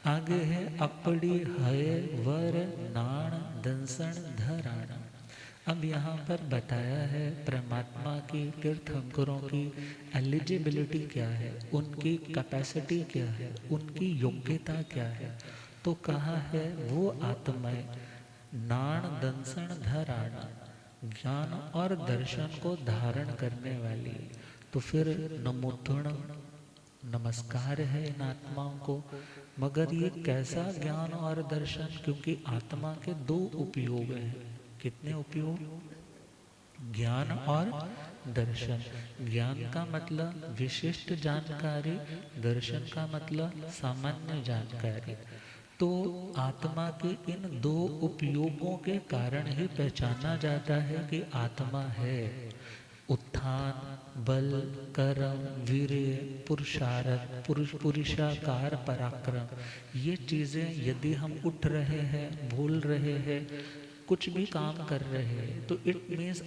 आगे है अपड़ी हय वर नाण दंसण धराण। अब यहाँ पर बताया है परमात्मा की, तीर्थंकरों की एलिजिबिलिटी क्या है, उनकी कैपेसिटी क्या है, उनकी योग्यता क्या है। तो कहा है वो आत्माएं नाण दंसण धराण, ज्ञान और दर्शन को धारण करने वाली। तो फिर नमोद्धुण, नमस्कार है इन आत्माओं को। मगर ये कैसा ज्ञान और दर्शन? क्योंकि आत्मा के दो उपयोग हैं। कितने उपयोग? ज्ञान और दर्शन। ज्ञान का मतलब विशिष्ट जानकारी, दर्शन का मतलब सामान्य जानकारी। तो आत्मा के इन दो उपयोगों के कारण ही पहचाना जाता है कि आत्मा है। उत्थान, बल, कर्म, वीर्य, पुरुषार्थ, पुरुषाकार, पराक्रम, ये चीज़ें यदि हम उठ रहे हैं, बोल रहे हैं, कुछ भी काम कर रहे हैं, तो इट मीन्स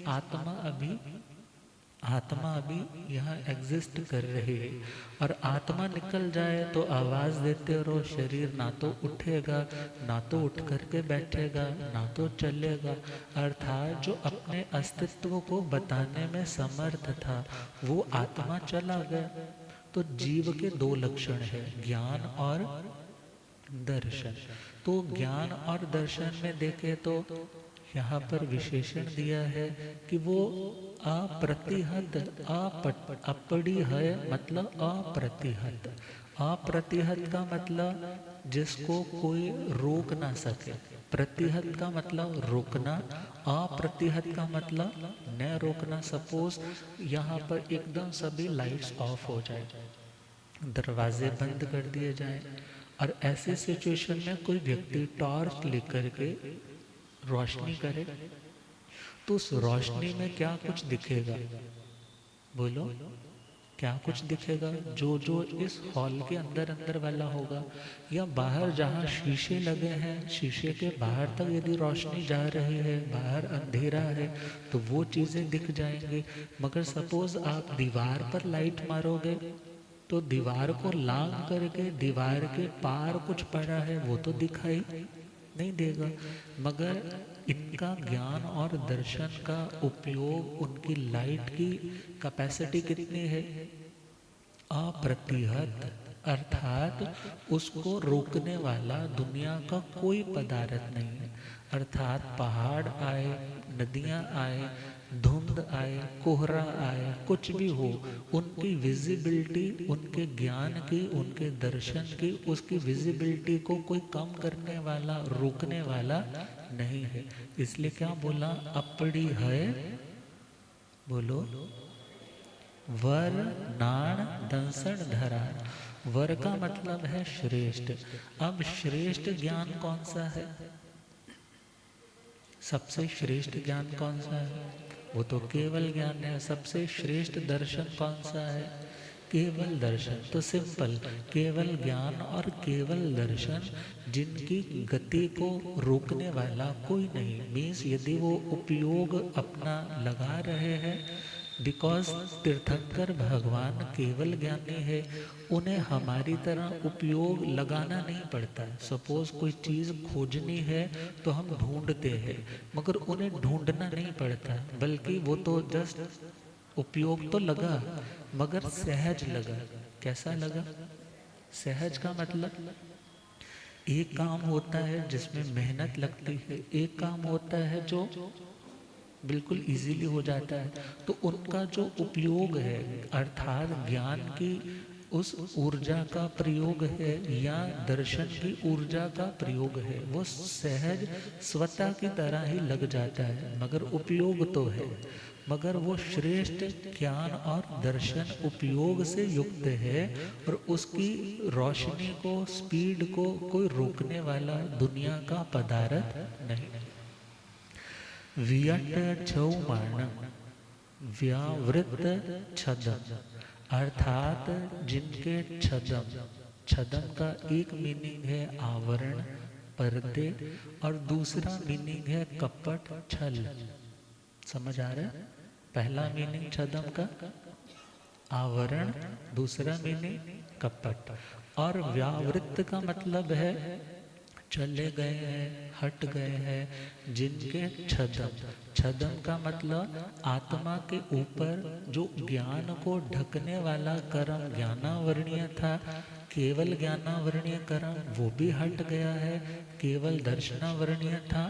आत्मा अभी यहाँ एग्जिस्ट कर रही है। और आत्मा निकल जाए तो आवाज़ देते रहो, शरीर ना तो उठेगा, ना तो उठ करके बैठेगा, ना तो चलेगा। अर्थात जो अपने अस्तित्व को बताने में समर्थ था, वो आत्मा चला गया। तो जीव के दो लक्षण है, ज्ञान और दर्शन। तो ज्ञान और दर्शन में देखें तो यहाँ पर विशेषण दिया है कि वो अप्रतिहत, अपड़ी है मतलब अप्रतिहत। अप्रतिहत का मतलब जिसको कोई रोक ना सके। प्रतिहत का मतलब रोकना, अप्रतिहत का मतलब न रोकना। सपोज यहाँ पर एकदम सभी लाइट्स ऑफ हो जाए, दरवाजे बंद कर दिए जाए, और ऐसे सिचुएशन में कोई व्यक्ति टॉर्च लेकर के रोशनी करे, तो उस रोशनी में क्या कुछ दिखेगा? बोलो, क्या कुछ दिखेगा? जो जो इस हॉल के अंदर अंदर वाला होगा, या बाहर जहाँ शीशे लगे हैं, शीशे के बाहर तक यदि रोशनी जा रही है, बाहर अंधेरा है, तो वो चीज़ें दिख जाएंगी। मगर सपोज आप दीवार पर लाइट मारोगे, तो दीवार को लांग करके दीवार के पार कुछ पड़ा है, वो तो दिखाई नहीं देगा। मगर इनका ज्ञान और दर्शन का उपयोग, उनकी लाइट की कैपेसिटी कितनी है? अप्रतिहत, अर्थात उसको रोकने वाला दुनिया का कोई पदार्थ नहीं है। अर्थात पहाड़ आए, नदियाँ आए, धुंध आए, कोहरा आए, कुछ भी हो, उनकी विजिबिलिटी, उनके ज्ञान की, उनके दर्शन की, उसकी विजिबिलिटी को कोई कम करने वाला, रोकने वाला नहीं है। इसलिए क्या बोला? अपड़ी है, बोलो, वर नाण दंसण धराण। वर का मतलब है श्रेष्ठ। अब श्रेष्ठ ज्ञान कौन सा है? सबसे श्रेष्ठ ज्ञान कौन सा है? वो तो केवल ज्ञान है। सबसे श्रेष्ठ दर्शन कौन सा है? केवल दर्शन। तो सिंपल, केवल ज्ञान और केवल दर्शन, जिनकी गति को रोकने वाला कोई नहीं। मीन्स यदि वो उपयोग अपना लगा रहे हैं, बिकॉज तीर्थंकर भगवान केवल ज्ञानी है, उन्हें हमारी तरह उपयोग लगाना नहीं पड़ता है। सपोज कोई चीज़ खोजनी है तो हम ढूंढते हैं, मगर उन्हें ढूंढना नहीं पड़ता, बल्कि वो तो जस्ट उपयोग तो लगा, मगर सहज लगा। कैसा लगा? सहज का मतलब एक काम होता है जिसमें मेहनत लगती है, एक काम होता है जो बिल्कुल इजीली हो जाता है। तो उनका जो उपयोग है, अर्थात ज्ञान की उस ऊर्जा का प्रयोग है या दर्शन की ऊर्जा का प्रयोग है, वो सहज स्वतः की तरह ही लग जाता है, मगर उपयोग तो है, मगर वो श्रेष्ठ ज्ञान और दर्शन उपयोग से युक्त है और उसकी रोशनी को, स्पीड को कोई रोकने वाला दुनिया का पदार्थ नहीं। वियट छौमाण व्यावृत छदम, अर्थात जिनके छदम, छदम का एक मीनिंग है आवरण, पर्दे, और दूसरा मीनिंग है कपट, छल। समझ आ रहा है? पहला मीनिंग छदम का आवरण, दूसरा मीनिंग कपट, और व्यावृत्त का मतलब है चले गए हैं, हट गए हैं, जिनके छदम। छदम का मतलब आत्मा के ऊपर जो ज्ञान को ढकने वाला कर्म ज्ञानावरणीय था, केवल ज्ञानावरणीय कर्म वो भी हट गया है, केवल दर्शनावरणीय था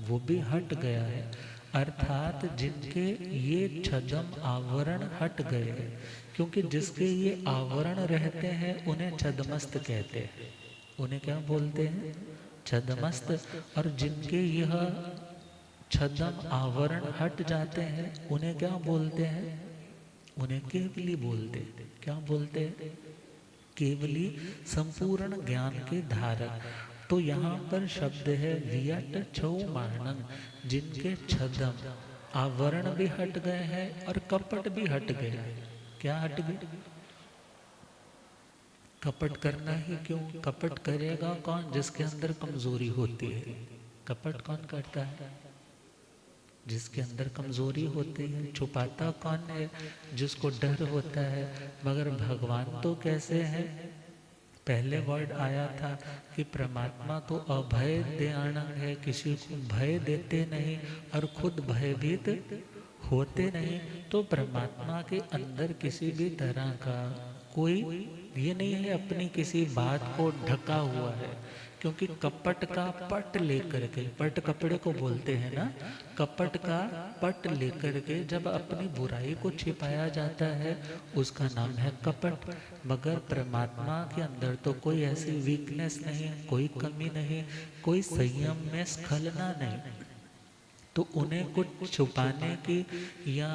वो भी हट गया है। अर्थात जिनके ये छदम आवरण हट गए हैं, क्योंकि जिसके ये आवरण रहते हैं उन्हें छदमस्त कहते हैं। उन्हें क्या बोलते हैं? छदमस्त। और जिनके यह छदम आवरण हट जाते हैं उन्हें क्या बोलते हैं? उन्हें केवली बोलते हैं। क्या बोलते हैं? केवली, संपूर्ण ज्ञान के धारक। तो यहाँ पर शब्द है वियट छौमाणं, जिनके छदम आवरण भी हट गए हैं और कपट भी हट गया। क्या हट गया? कपट करना ही क्यों? कपट करेगा कौन? जिसके अंदर कमजोरी होती है। कपट कौन करता है? जिसके अंदर कमजोरी होती है। छुपाता कौन है? जिसको डर होता है। मगर भगवान तो कैसे हैं? पहले वर्ड आया था कि परमात्मा तो अभय दयाणु है, किसी को भय देते नहीं और खुद भयभीत होते नहीं। तो परमात्मा के अंदर किसी भी तरह का कोई ये नहीं है अपनी किसी बात को ढका हुआ है, क्योंकि कपट का पट लेकर के, पट कपड़े को बोलते हैं ना, कपट का पट लेकर के जब अपनी बुराई को छिपाया जाता है उसका नाम है कपट। मगर परमात्मा के अंदर तो कोई ऐसी वीकनेस नहीं, कोई कमी नहीं, कोई संयम में स्खलना नहीं। तो उन्हें कुछ छुपाने की या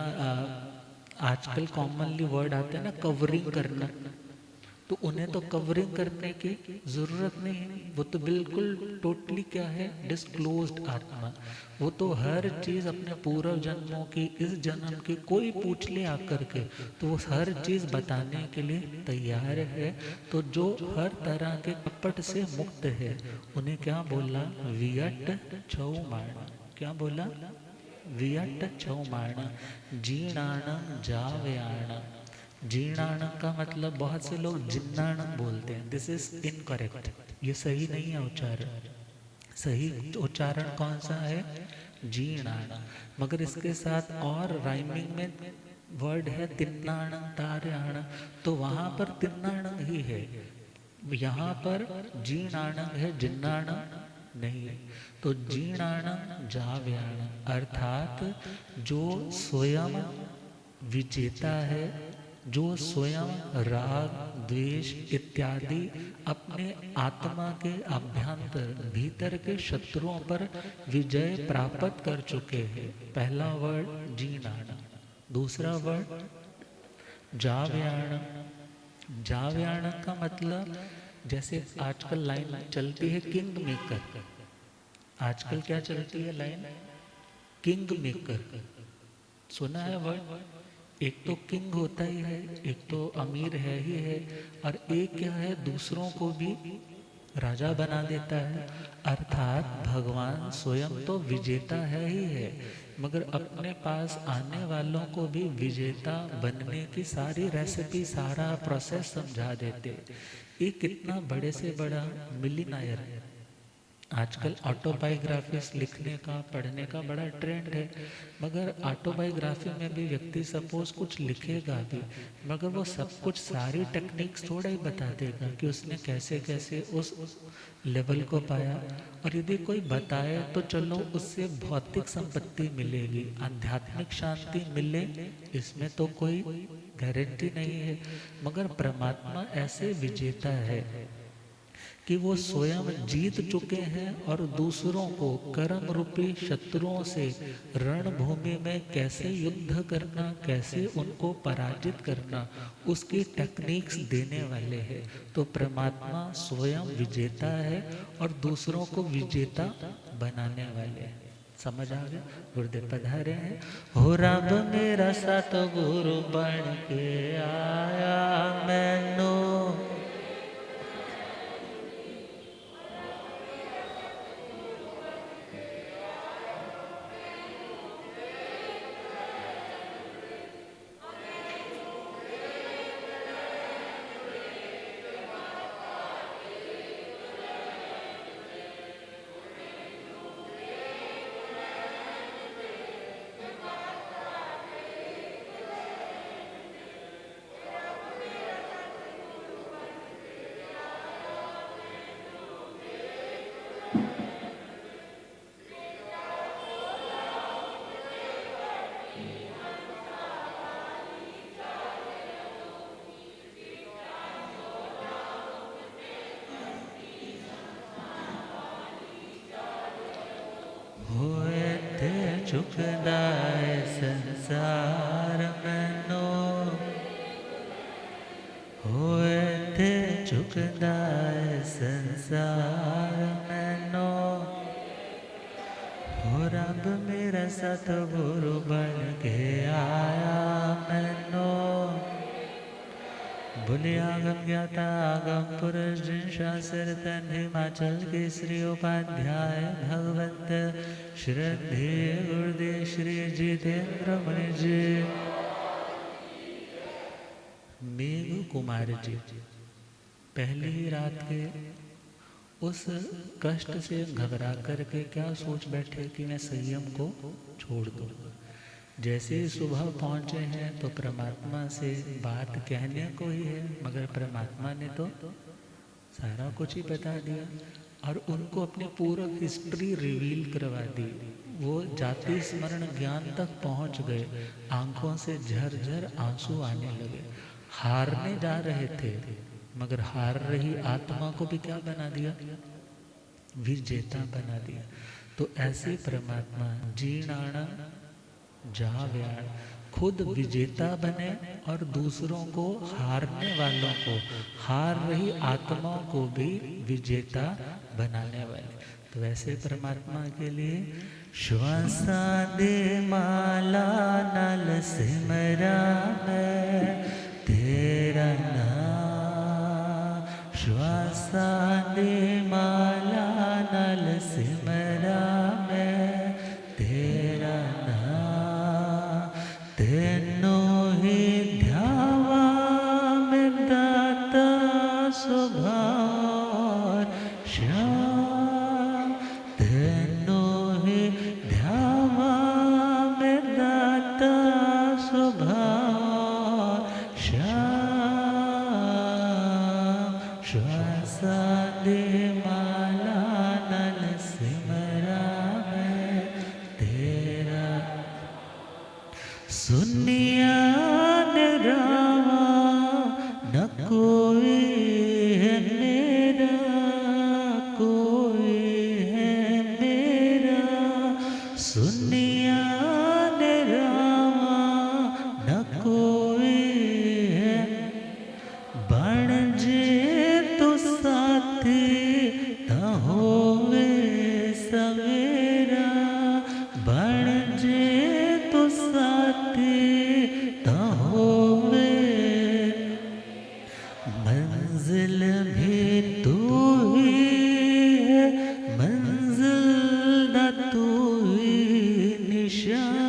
आजकल कॉमनली वर्ड आते हैं ना कवरिंग करना, तो उन्हें तो कवरिंग करने की जरूरत नहीं है। वो तो बिल्कुल टोटली क्या है? डिस्क्लोज्ड आत्मा। वो तो हर चीज अपने पूर्व जन्मों की, इस जन्म की, कोई पूछ ले आकर के तो वो हर चीज बताने के लिए तैयार है। तो जो हर तरह के कपट से मुक्त है उन्हें क्या बोला? वियट छौमाण। क्या बोला? वियट छौमाण जीर्णाणं जावयाणं। जीर्णाणं का मतलब बहुत से लोग जिन्नाणं बोलते हैं। दिस इज इनकरेक्ट, ये सही नहीं है उच्चारण। सही उच्चारण कौन सा है? जीर्णाणं। मगर इसके साथ और राइमिंग में वर्ड है तिन्नाणं तार्याणं, तो वहां पर तिन्नाणं ही है, यहाँ पर जीर्णाणं है, जिन्नाणं नहीं। तो जीर्णाणं जावयाणं अर्थात जो स्वयं विजेता है, जो स्वयं राग द्वेष इत्यादि अपने आत्मा के अभ्यंतर भीतर के शत्रुओं पर विजय प्राप्त कर चुके हैं। पहला वर्ड जीर्णाणं, दूसरा वर्ड जावयाणं। जावयाणं का मतलब जैसे आजकल लाइन चलती है किंग मेकर। आजकल क्या चलती है लाइन? King maker. सुना है वर्ड? एक तो किंग होता ही है, एक तो अमीर है ही है, और एक क्या है? दूसरों को भी राजा बना देता है। अर्थात भगवान स्वयं तो विजेता है ही है, मगर अपने पास आने वालों को भी विजेता बनने की सारी रेसिपी, सारा प्रोसेस समझा देते। ये कितना बड़े से बड़ा मिलियनेयर है। आजकल ऑटोबायोग्राफीज लिखने का, पढ़ने का बड़ा ट्रेंड है, मगर ऑटोबायोग्राफी में भी व्यक्ति सपोज कुछ लिखेगा भी, मगर वो सब कुछ सारी टेक्निक्स थोड़ा ही बता देगा कि उसने कैसे कैसे उस लेवल को पाया। और यदि कोई बताए तो चलो उससे भौतिक संपत्ति मिलेगी, आध्यात्मिक शांति मिले, इसमें तो कोई गारंटी नहीं है, मगर परमात्मा ऐसे विजेता है कि वो स्वयं जीत चुके हैं और दूसरों को कर्म रूपी शत्रुओं से रणभूमि में कैसे युद्ध करना, कैसे उनको पराजित करना, उसकी टेक्निक्स देने वाले हैं। तो परमात्मा स्वयं विजेता है और दूसरों को विजेता बनाने वाले हैं। समझ आ गया? गुरुदेव पधारे हैं। हो रब मेरा सतगुरु बन के आया मैनू, होए थे चुकदाए संसार मैनो, होए थे चुकदाए संसार मैनो, हो रब मेरा सतगुरु बन के आया मैनो। भूलिया गम ज्ञाता आगम पुरुष जिन शास्त्र तन हिमाचल के श्री उपाध्याय भगवंत श्रद्धे गुरुदेव श्री जितेंद्र मुनि जी। मेघ कुमार जी पहली ही रात के उस कष्ट से घबरा करके क्या सोच बैठे कि मैं संयम को छोड़ दूं। जैसे ही सुबह पहुंचे हैं तो परमात्मा से बात कहने को ही है, मगर परमात्मा ने तो सारा कुछ ही बता दिया और उनको अपनी पूरा हिस्ट्री रिवील करवा दी। वो जाति स्मरण ज्ञान तक पहुंच गए, आंखों से झरझर आंसू आने लगे। हारने जा रहे थे, मगर हार रही आत्मा को भी क्या बना दिया? विजेता बना दिया। तो ऐसे परमात्मा जीणाणा जाव्याण खुद विजेता बने और दूसरों को, हारने वालों को, हार रही आत्माओं को भी विजेता बनाने वाले। तो वैसे परमात्मा के लिए श्वासा दे माला नल सिमरा मैं तेरा नाम, श्वासा दे माला नल सिमरा मैं तेरा नाम, तेनो ही ध्यावा में दाता सुभार श्याम, तेनो ही ध्यावा में दाता सुभार श्याम, श्वासा दे माला नल सिमरा मैं तेरा। सुनिया रामा न कोई है मेरा, कोई है मेरा, सुनिया रामा न कोई है, बन जे तो साथी न होवे सवेरा, बन जे तो साथी न होवे, मंजिल भी तू ही है, मंजिल न तू ही निशान,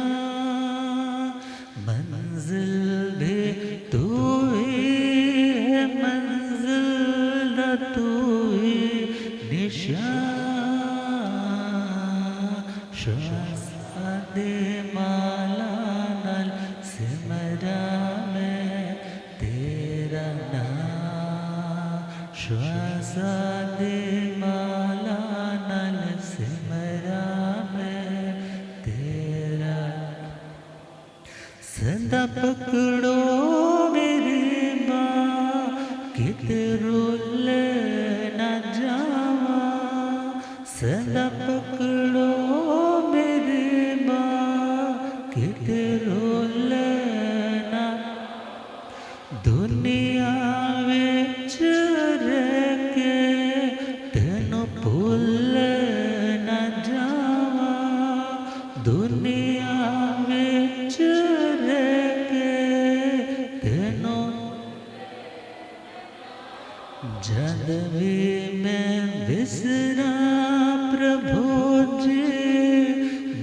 मंजिल भी तू ही है, मंजिल न तू ही निशान, श्वासा दे माला नल सिमरा मैं तेरा नाम, श्वासा दे माला नल सिमरा मैं तेरा। सदा पकड़ो किते रोलना दुनिया विच रह के तेनू भुल न जावा दुनिया विच रह के तेनू जद भी मैं विसरा प्रभु जी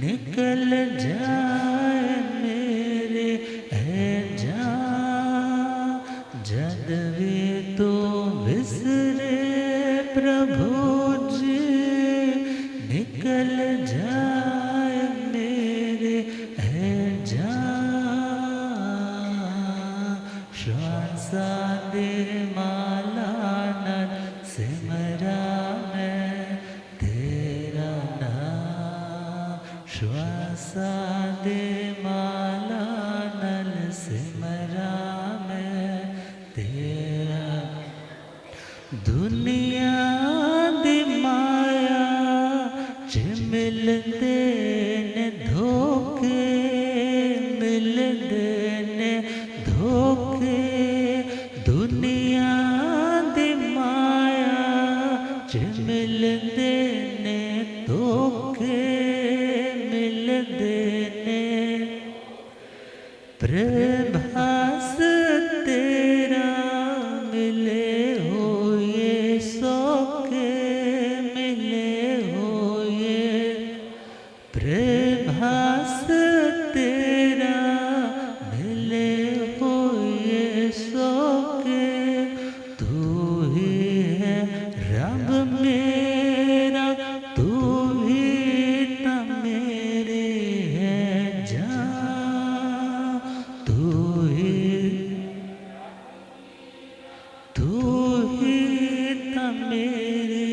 निकल जाए मेरे है जा जद भी तो विसरे प्रभु जी निकल जाए मेरे है जा श्वासा दे माला नल सिमरा मैं तेरा नाम श्वासा दे माला नल सिमरा मैं तेरा दुनिया दी माया च मिलदे ने धोखे मिलदे ने धोखे दुनिया दी माया च मिलदे ने धोखे मिलदे ने प्रभास तेरा मिले हो ये सौखे मिले हो ये प्रभास तेरा मिले हो ये सौखे तू ही है रब मेरा तू ही तो मेरे है जा तू ही तो मेरे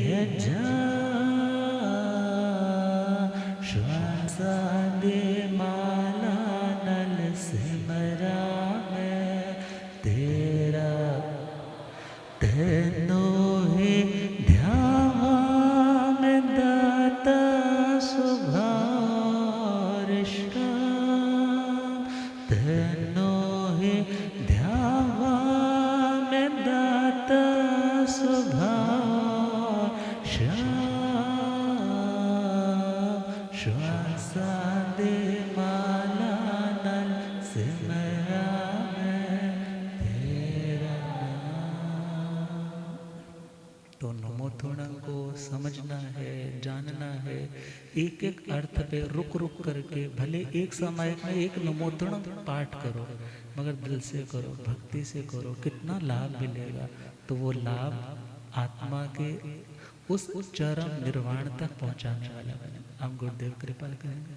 है जा श्वासा दे माला नल सिमरा मैं तेरा तेनो ही ध्यावा मैं दाता सुभारिष्टा तेनो ही ध्यावा मैं दाता श्वासा दे माला नल सिमरा मैं तेरा नाम। तो नमोथुणं को समझना है, जानना है, एक एक अर्थ पे रुक रुक करके भले एक समय में एक नमोथुणं पाठ करो मगर दिल से करो, भक्ति से करो, कितना लाभ मिलेगा। तो वो लाभ आत्मा के उस चरम निर्वाण तक पहुंचाने वाला बने। हम गुरुदेव कृपा करेंगे।